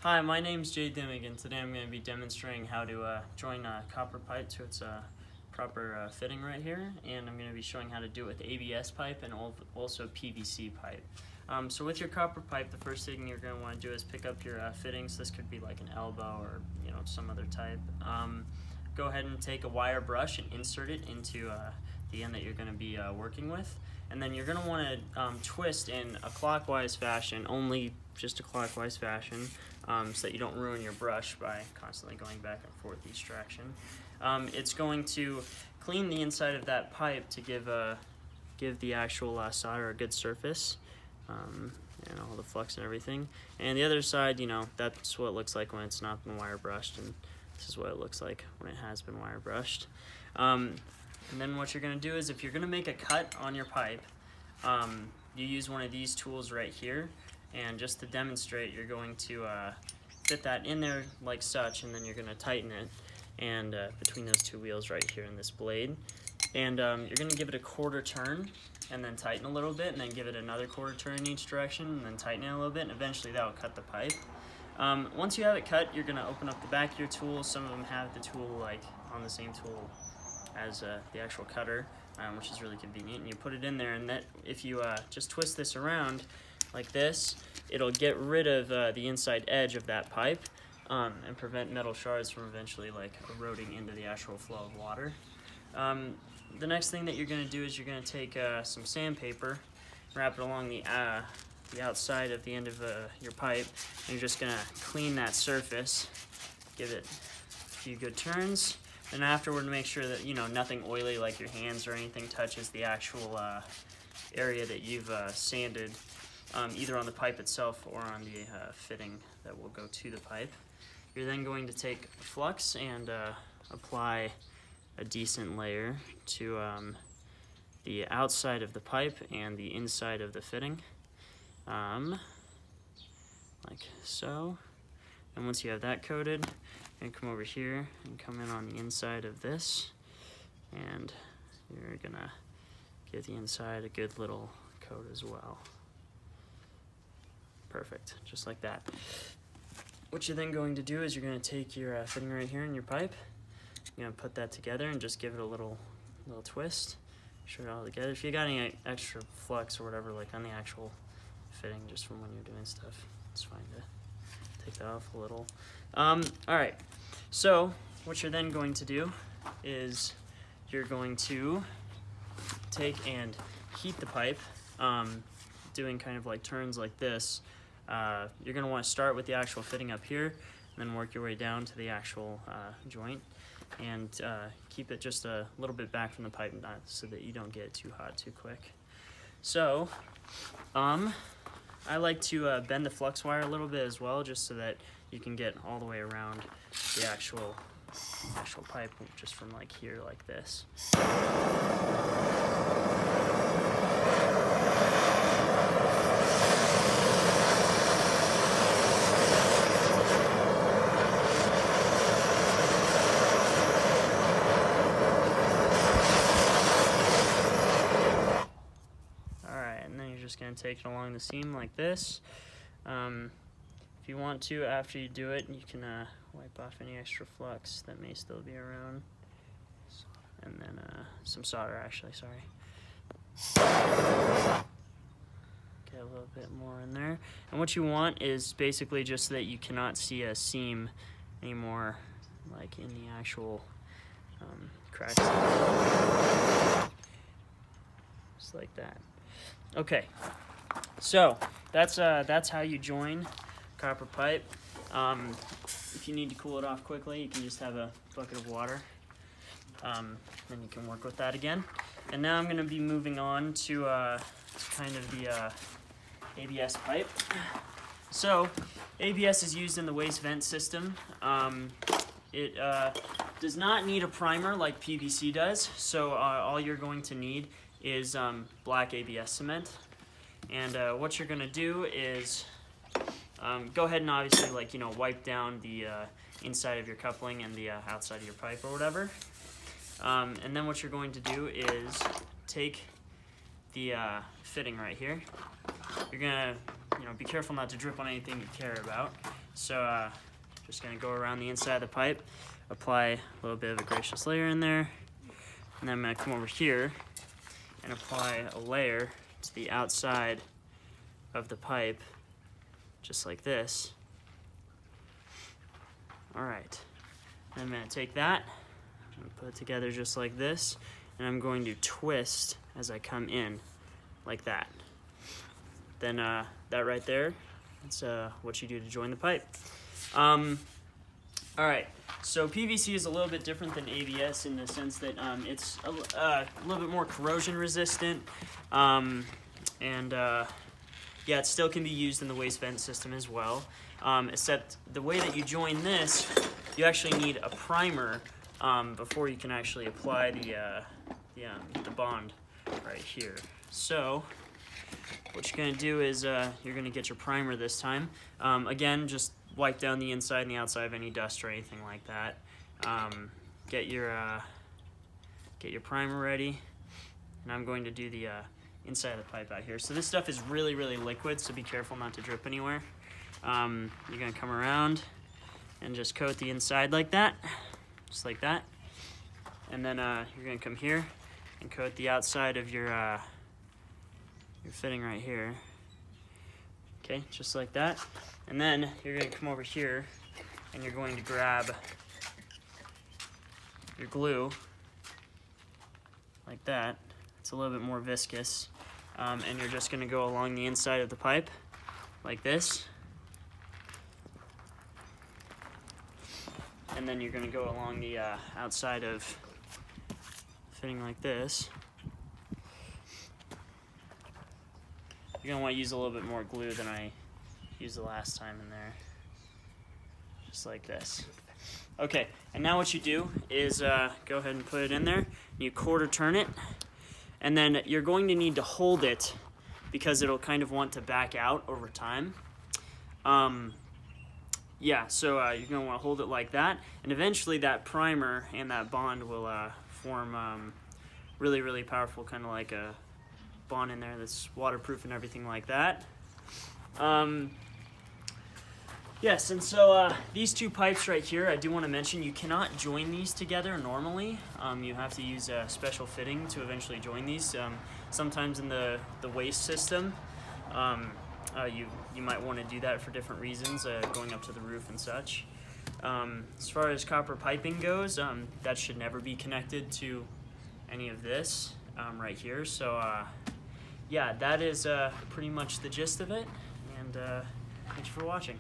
Hi, my name's Jay Dimig, and today I'm going to be demonstrating how to join a copper pipe to its proper fitting right here, and I'm going to be showing how to do it with ABS pipe and also PVC pipe. So with your copper pipe, the first thing you're going to want to do is pick up your fittings. This could be like an elbow or some other type. Go ahead and take a wire brush and insert it into the end that you're going to be working with, and then you're going to want to twist in a clockwise fashion, only just a clockwise fashion, so that you don't ruin your brush by constantly going back and forth each direction. It's going to clean the inside of that pipe to give the actual solder a good surface, and all the flux and everything. And the other side, that's what it looks like when it's not been wire brushed, and this is what it looks like when it has been wire brushed. And then what you're going to do is, if you're going to make a cut on your pipe, you use one of these tools right here, and just to demonstrate, you're going to fit that in there like such, and then you're going to tighten it and between those two wheels right here in this blade, and you're going to give it a quarter turn and then tighten a little bit, and then give it another quarter turn in each direction and then tighten it a little bit, and eventually that will cut the pipe. Once you have it cut, you're going to open up the back of your tool. Some of them have the tool like on the same tool as the actual cutter, which is really convenient, and you put it in there, and that if you just twist this around like this, it'll get rid of the inside edge of that pipe and prevent metal shards from eventually like eroding into the actual flow of water. The next thing that you're going to do is you're going to take some sandpaper, wrap it along the outside of the end of your pipe, and you're just going to clean that surface, give it a few good turns, and afterward make sure that nothing oily like your hands or anything touches the actual area that you've sanded, either on the pipe itself or on the fitting that will go to the pipe. You're then going to take flux and apply a decent layer to the outside of the pipe and the inside of the fitting, like so. And once you have that coated, you're going to come over here and come in on the inside of this, and you're going to give the inside a good little coat as well. Perfect, just like that. What you're then going to do is you're going to take your fitting right here in your pipe, you're going to put that together and just give it a little twist, sure it all together. If you got any extra flux or whatever like on the actual fitting just from when you're doing stuff, it's fine to take that off a little. Alright, so what you're then going to do is you're going to take and heat the pipe, doing kind of like turns like this. You're going to want to start with the actual fitting up here, and then work your way down to the actual joint, and keep it just a little bit back from the pipe, so that you don't get it too hot too quick. So I like to bend the flux wire a little bit as well, just so that you can get all the way around the actual pipe, just from like here like this. Just going to take it along the seam like this. If you want to, after you do it, you can wipe off any extra flux that may still be around, and then some solder actually, sorry. Get a little bit more in there, and what you want is basically just so that you cannot see a seam anymore, like in the actual cracks, just like that. Okay, so that's how you join copper pipe. If you need to cool it off quickly, you can just have a bucket of water. Then you can work with that again. And now I'm going to be moving on to kind of the ABS pipe. So ABS is used in the waste vent system. It does not need a primer like PVC does, so all you're going to need is black ABS cement. And what you're going to do is go ahead and obviously wipe down the inside of your coupling and the outside of your pipe or whatever. And then what you're going to do is take the fitting right here. You're going to be careful not to drip on anything you care about. So just gonna go around the inside of the pipe, apply a little bit of a gracious layer in there, and then I'm gonna come over here and apply a layer to the outside of the pipe, just like this. All right, and I'm gonna take that, I'm gonna put it together just like this, and I'm going to twist as I come in, like that. Then that right there, that's what you do to join the pipe. All right, so PVC is a little bit different than ABS in the sense that it's a little bit more corrosion resistant, and yeah, it still can be used in the waste vent system as well, except the way that you join this, you actually need a primer before you can actually apply the bond right here. So what you're going to do is you're going to get your primer this time. Again, just wipe down the inside and the outside of any dust or anything like that. Get your primer ready, and I'm going to do the inside of the pipe out here. So this stuff is really, really liquid, so be careful not to drip anywhere. You're going to come around and just coat the inside like that, just like that. And then you're going to come here and coat the outside of your fitting right here. Okay, just like that. And then you're going to come over here and you're going to grab your glue like that. It's a little bit more viscous. And you're just going to go along the inside of the pipe like this. And then you're going to go along the outside of fitting like this. You're going to want to use a little bit more glue than I used the last time in there. Just like this. Okay, and now what you do is go ahead and put it in there. You quarter turn it, and then you're going to need to hold it because it'll kind of want to back out over time. Yeah, so you're going to want to hold it like that, and eventually that primer and that bond will form really, really powerful, kind of like a bond in there that's waterproof and everything like that. Yes, and so these two pipes right here, I do want to mention you cannot join these together normally. You have to use a special fitting to eventually join these. Sometimes in the waste system, you might want to do that for different reasons, going up to the roof and such. As far as copper piping goes, that should never be connected to any of this right here. So yeah, that is pretty much the gist of it, and thank you for watching.